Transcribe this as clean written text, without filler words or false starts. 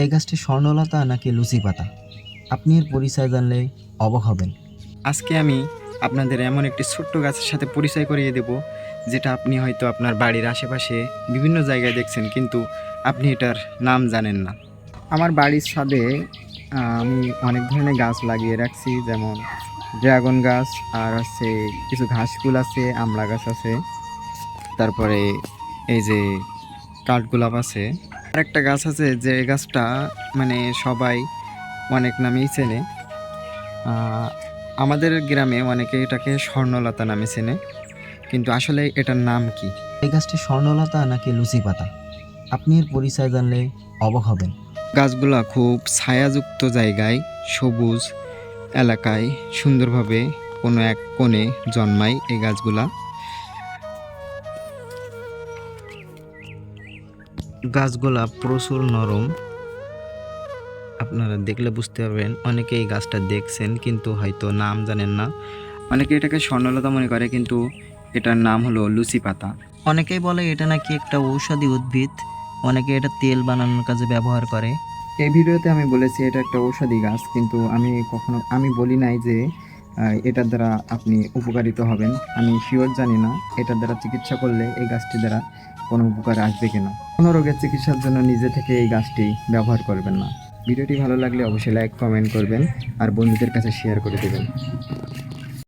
এই গাছটি স্বর্ণলতা নাকি লুচি পাতা? আপনি এর পরিচয় জানলে অবাক হবেন। আজকে আমি আপনাদের এমন একটি ছোট্ট গাছের সাথে পরিচয় করিয়ে দেব, যেটা আপনি হয়তো আপনার বাড়ির আশেপাশে বিভিন্ন জায়গায় দেখছেন, কিন্তু আপনি এটার নাম জানেন না। আমার বাড়ির ছাদে আমি অনেক ধরনের গাছ লাগিয়ে রাখছি, যেমন ড্রাগন গাছ, আর হচ্ছে কিছু ঘাস ফুল আছে, আমড়া গাছ আছে, তারপরে এই যে কাঠগোলাপ আছে। আর একটা গাছ আছে যে গাছটা মানে সবাই অনেক নামেই চেনে। আহ, আমাদের গ্রামে অনেকে এটাকে স্বর্ণলতা নামে চেনে, কিন্তু আসলে এটার নাম কি? এই গাছটি স্বর্ণলতা নাকি লুচি পাতা? আপনি এর পরিচয় জানলে অবাক হবেন। গাছগুলা খুব ছায়াযুক্ত জায়গায়, সবুজ এলাকায় সুন্দরভাবে কোনো এক কোণে জন্মায় এই গাছগুলা। গাছগুলা প্রচুর নরম। আপনারা দেখলে বুঝতে পারবেন। অনেকে এই গাছটা দেখছেন কিন্তু হয়তো নাম জানেন না। অনেকে এটাকে স্বর্ণলতা মনে করে, কিন্তু এটার নাম হলো লুচি পাতা। অনেকেই বলে এটা নাকি একটা ঔষধি উদ্ভিদ। অনেকে এটা তেল বানানোর কাজে ব্যবহার করে। এই ভিডিওতে আমি বলেছি এটা একটা ঔষধি গাছ, কিন্তু আমি বলি নাই যে এটার দ্বারা আপনি উপকারিত হবেন। আমি শিওর জানি না এটার দ্বারা চিকিৎসা করলে এই গাছটি দ্বারা কোনো উপকার আসবে কিনা। কোনো রোগের চিকিৎসার জন্য নিজে থেকে এই গাছটি ব্যবহার করবেন না। ভিডিওটি ভালো লাগলে অবশ্যই লাইক কমেন্ট করবেন আর বন্ধুদের কাছে শেয়ার করে দেবেন।